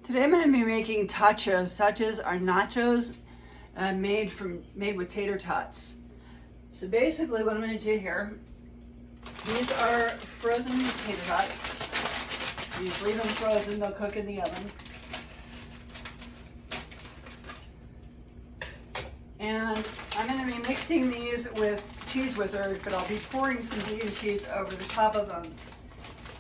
Today I'm going to be making Totchos. Totchos are nachos made with tater tots. So basically what I'm going to do here, these are frozen tater tots. You just leave them frozen, they'll cook in the oven. And I'm going to be mixing these with Cheese Wizard, but I'll be pouring some vegan cheese over the top of them.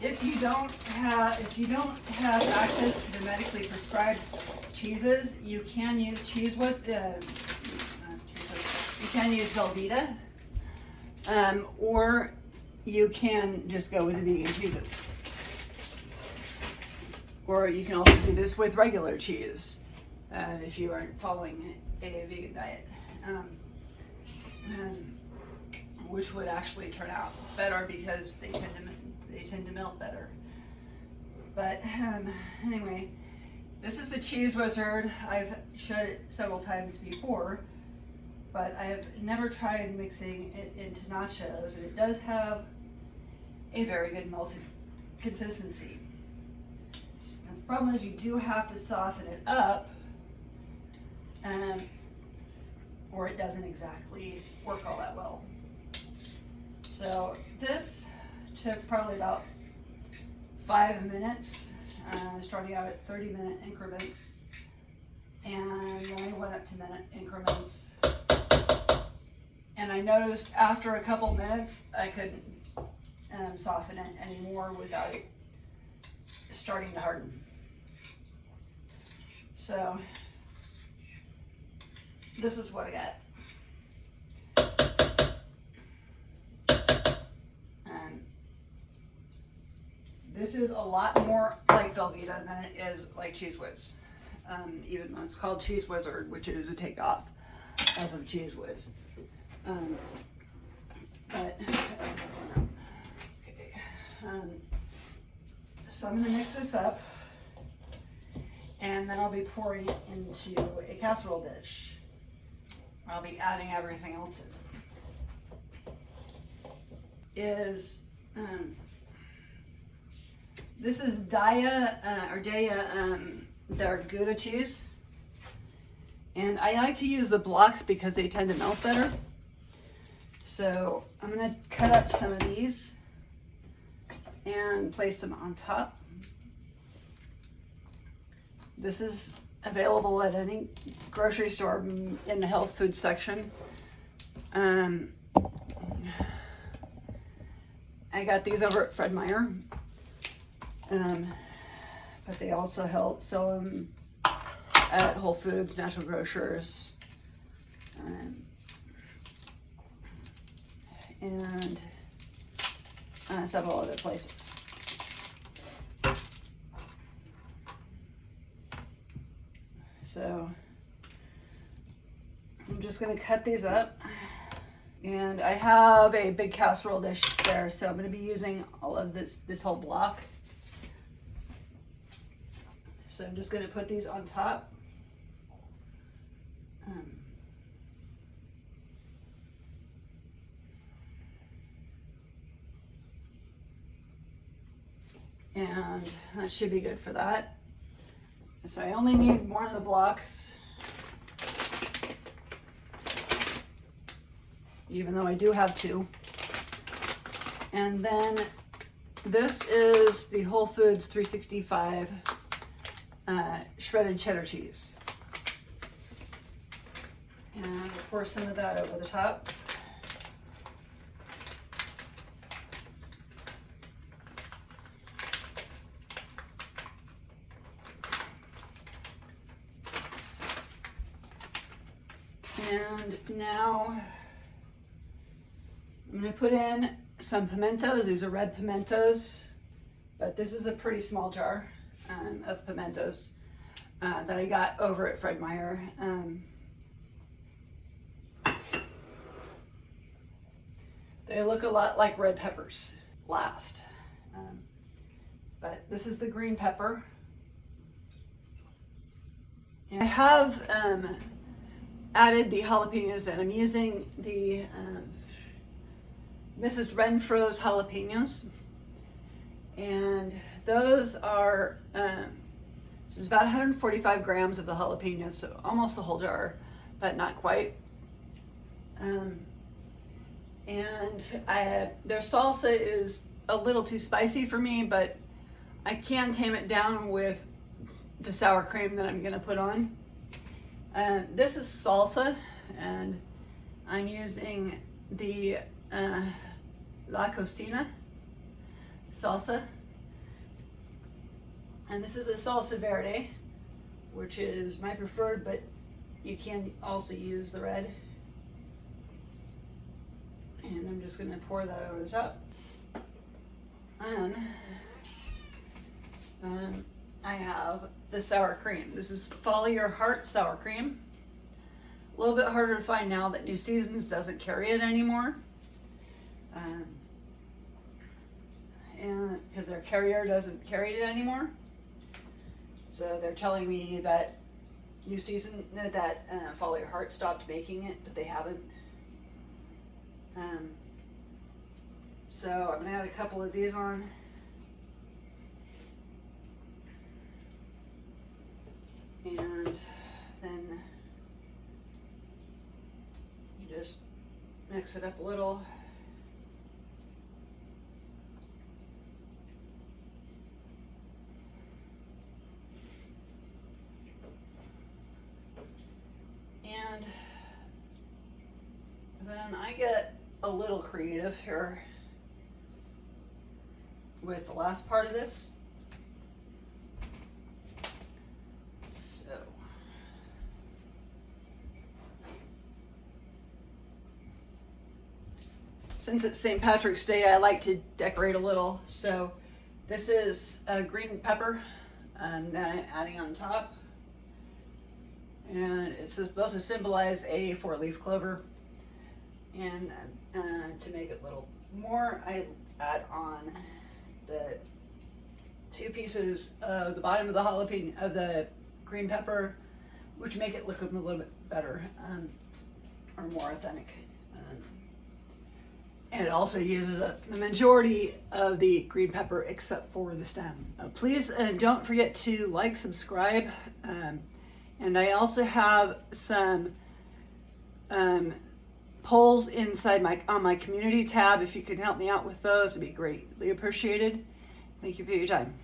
If you don't have access to the medically prescribed cheeses, you can use you can use velveta, or you can just go with the vegan cheeses. Or you can also do this with regular cheese if you aren't following a vegan diet, which would actually turn out better because they tend to melt better. But anyway, this is the Cheese Wizard. I've showed it several times before, but I have never tried mixing it into nachos, and it does have a very good melted consistency. Now, the problem is you do have to soften it up, or it doesn't exactly work all that well. So this took probably about 5 minutes, starting out at 30-minute increments, and then I went up to minute increments. And I noticed after a couple minutes I couldn't soften it anymore without it starting to harden. So this is what I got. This is a lot more like Velveeta than it is like Cheese Whiz, even though it's called Cheese Wizard, which is a takeoff of Cheese Whiz. So I'm going to mix this up, and then I'll be pouring it into a casserole dish. I'll be adding everything else in. This is Daiya Gouda cheese, and I like to use the blocks because they tend to melt better. So I'm going to cut up some of these and place them on top. This is available at any grocery store in the health food section. I got these over at Fred Meyer. But they also sell them at Whole Foods, Natural Grocers, and several other places. So I'm just going to cut these up, and I have a big casserole dish there, so I'm going to be using all of this whole block. So I'm just going to put these on top. And that should be good for that. So I only need one of the blocks, even though I do have two. And then this is the Whole Foods 365 shredded cheddar cheese. And I'll pour some of that over the top. And now I'm going to put in some pimentos. These are red pimentos, but this is a pretty small jar of pimentos that I got over at Fred Meyer. They look a lot like red peppers last, but this is the green pepper. And I have added the jalapenos in. I'm using the Mrs. Renfros Jalepenos, and those are So it's about 145 grams of the jalapenos, so almost the whole jar, but not quite. Their salsa is a little too spicy for me, but I can tame it down with the sour cream that I'm gonna put on. This is salsa, and I'm using the La Cocina salsa. And this is a salsa verde, which is my preferred, but you can also use the red. And I'm just gonna pour that over the top. And I have the sour cream. This is Follow Your Heart sour cream. A little bit harder to find now that New Seasons doesn't carry it anymore. And because their carrier doesn't carry it anymore. So they're telling me that Follow Your Heart stopped making it, but they haven't. So I'm gonna add a couple of these on. And then you just mix it up a little. And then I get a little creative here with the last part of this. So since it's St. Patrick's Day, I like to decorate a little. So this is a green pepper that I'm adding on top. And it's supposed to symbolize a 4-leaf clover. And to make it a little more, I add on the 2 pieces of the bottom of the jalapeno, of the green pepper, which make it look a little bit better or more authentic. And it also uses the majority of the green pepper except for the stem. Please don't forget to like, subscribe, and I also have some polls inside on my community tab. If you can help me out with those, it'd be greatly appreciated. Thank you for your time.